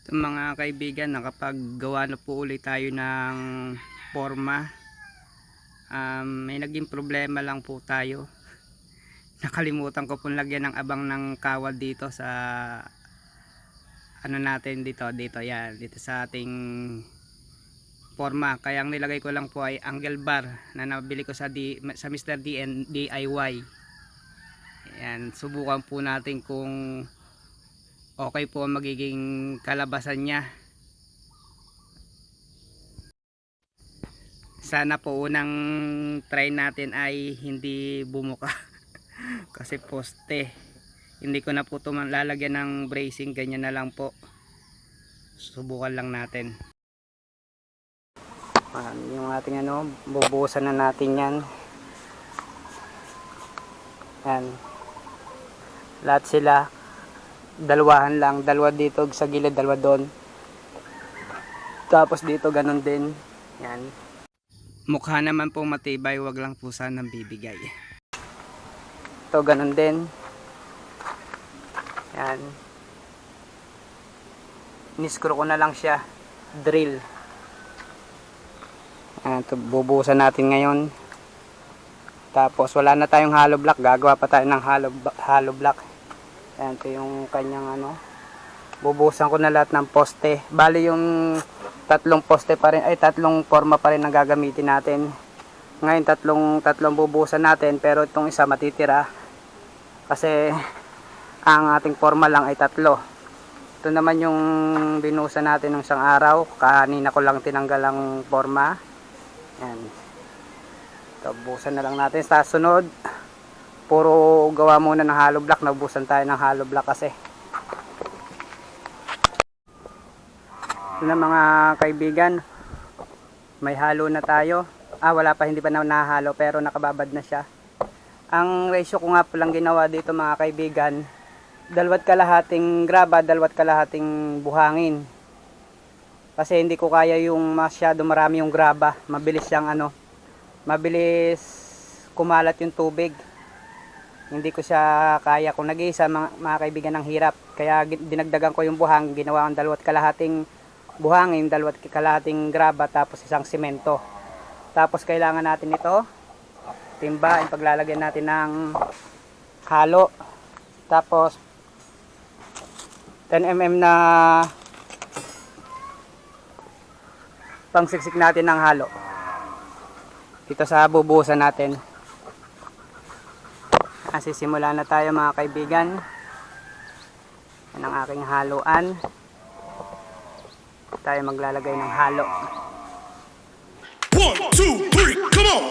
So, mga kaibigan, nakapaggawa na po ulit tayo ng forma. May naging problema lang po tayo. Nakalimutan ko pong lagyan ng abang ng kawad dito sa ano natin dito yan, dito sa ating forma. Kaya ang nilagay ko lang po ay angle bar na nabili ko sa Mr. DIY. Ayan, subukan po natin kung okay po ang magiging kalabasan niya. Sana po unang try natin ay hindi bumuka kasi poste. Hindi ko na po ito lalagyan ng bracing, ganyan na lang po. Subukan lang natin. Yung ating bubuhusan na natin yan. Yan. Lahat sila. Dalawahan lang, dalawa dito sa gilid, dalawa doon. Tapos dito ganun din. Yan. Mukha naman po matibay, wag lang po sanang bibigay. Ito ganun din. Yan. Niskro ko na lang siya. Drill. Yan, ito bubuhusan natin ngayon. Tapos wala na tayong hollow block, gagawa pa tayo ng hollow block. Ayan, ito yung kanyang bubuhusan ko na lahat ng poste. Bali yung tatlong poste pa rin, ay tatlong forma pa rin ang gagamitin natin. Ngayon tatlong bubuhusan natin, pero itong isa matitira. Kasi ang ating forma lang ay tatlo. Ito naman yung binuhusan natin ng isang araw. Kanina ko lang tinanggal ang forma. Ayan. Ito, buhusan na lang natin. Sa sunod, puro gawa muna ng hollow block, nabusan tayo ng hollow block kasi. Ito na mga kaibigan, may halo na tayo. Wala pa, hindi pa na nahalo pero nakababad na siya. Ang ratio ko nga palang ginawa dito mga kaibigan, 2 kalahating graba, 2 kalahating buhangin. Kasi hindi ko kaya yung masyado marami yung graba, mabilis siyang mabilis kumalat yung tubig. Hindi ko siya kaya kung nag-iisa mga kaibigan, ng hirap. Kaya dinagdagan ko yung buhang, ginawa ang 2 kalahating buhangin, 2 kalahating graba, tapos isang simento. Tapos kailangan natin ito, timba, yung paglalagyan natin ng halo. Tapos 10 mm na pangsiksik natin ng halo. Dito sa bubuhusan natin. Sisimula na tayo mga kaibigan. Yan ang aking haluan. Tayo maglalagay ng halo. 1, 2, 3, come on!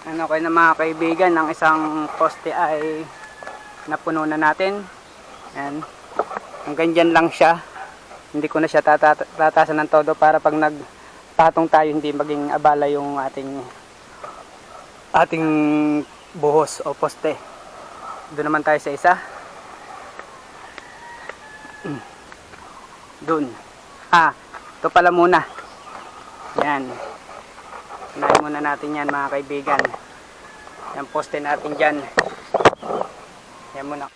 Ano kayo na mga kaibigan, ang isang poste ay napuno na natin. Yan. Hanggang dyan lang siya. Hindi ko na siya tatasan ng todo para pag nagpatong tayo hindi maging abala yung ating buhos o poste. Doon naman tayo sa isa. Doon. Ito pala muna. Yan. Unahin muna natin yan mga kaibigan. Yan poste natin dyan. Yan muna.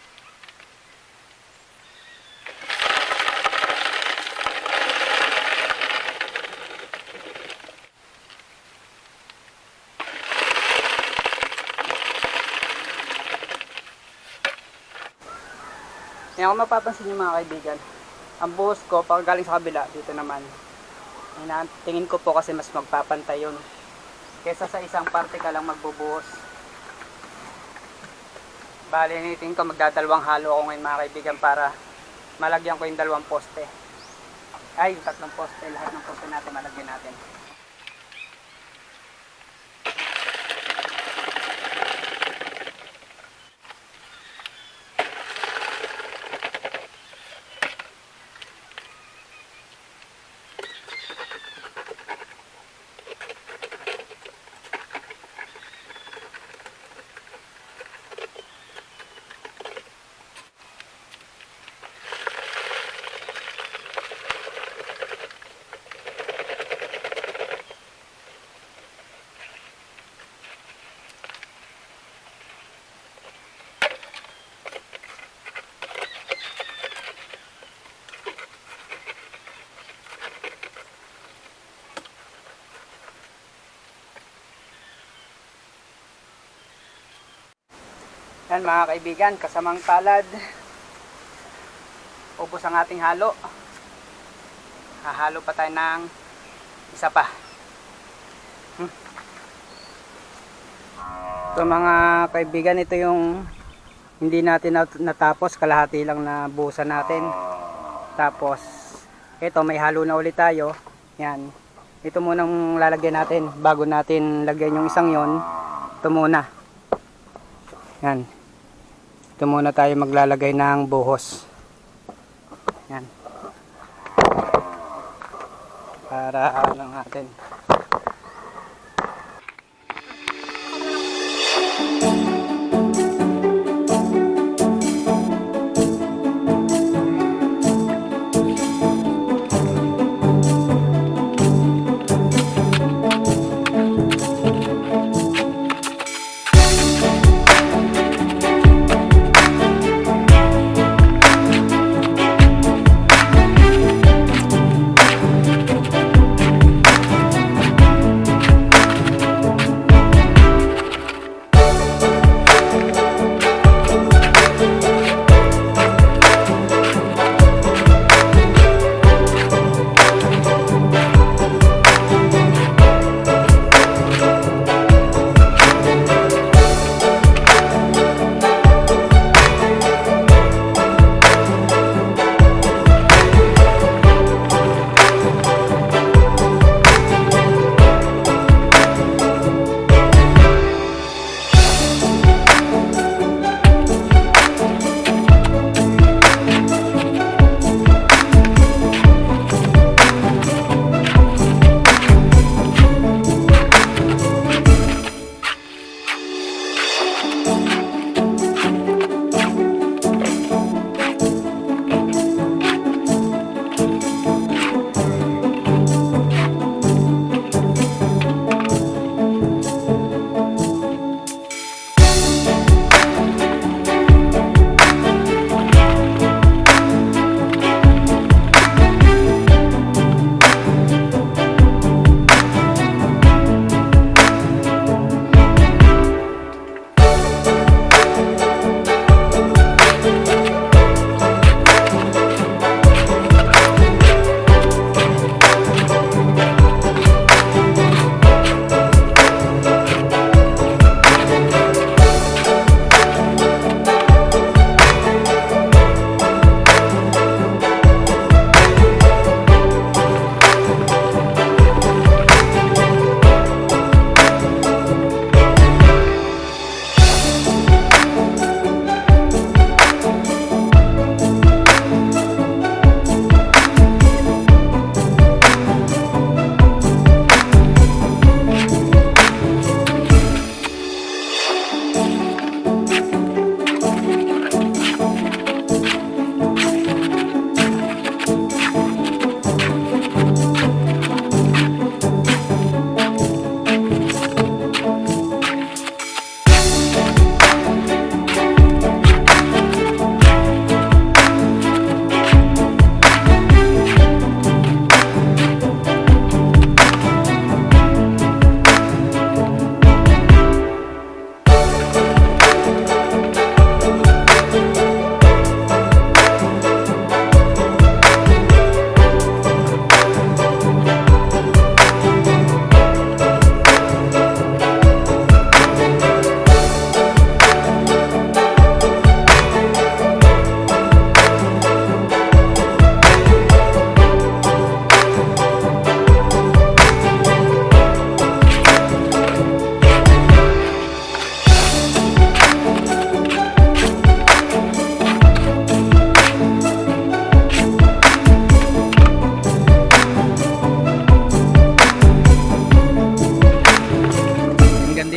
Yan, kung mapapansin nyo mga kaibigan, ang buhos ko pag galing sa kabila, dito naman, tingin ko po kasi mas magpapantay yun kesa sa isang parte ka lang magbubuhos. Bali, tingin ko magdadalawang halo ako ngayon mga kaibigan para malagyan ko yung dalawang poste. Ay, yung tatlong poste, lahat ng poste natin malagyan natin. Yan mga kaibigan, kasamang palad, ubos ang ating halo. Hahalo pa tayo ng isa pa. So mga kaibigan, ito yung hindi natin natapos, kalahati lang na buhusan natin. Tapos ito, may halo na ulit tayo. Yan, ito munang lalagyan natin bago natin lagyan yung isang yon. Ito muna. Yan. Ito muna tayo maglalagay ng buhos. Yan. Para ano natin.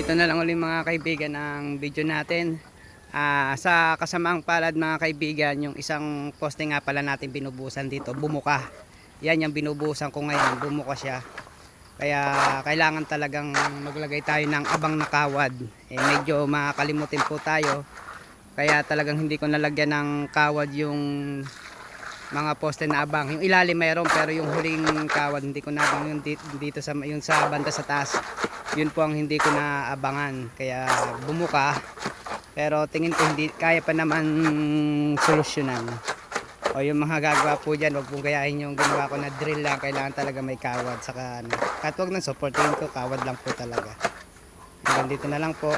Ito na lang ulit mga kaibigan ang video natin. Sa kasamaang palad mga kaibigan, yung isang poste nga pala natin binubusan dito, bumuka. Yan yung binubusan ko ngayon, bumuka siya. Kaya kailangan talagang maglagay tayo ng abang na kawad. Medyo makakalimutin po tayo. Kaya talagang hindi ko nalagyan ng kawad yung mga poste na abang. Yung ilalim mayroon pero yung huling kawad hindi ko nabang, yung dito sa yung sa banda sa taas. Yun po ang hindi ko naabangan. Kaya bumuka. Pero tingin ko hindi kaya pa naman solusyonan. O yung mga gagawa po dyan, wag pong gayahin yung ginawa ko na drill lang. Kailangan talaga may kawad. Saka ano, kahit wag ng support, tingin ko kawad lang po talaga. Hanggang dito na lang po.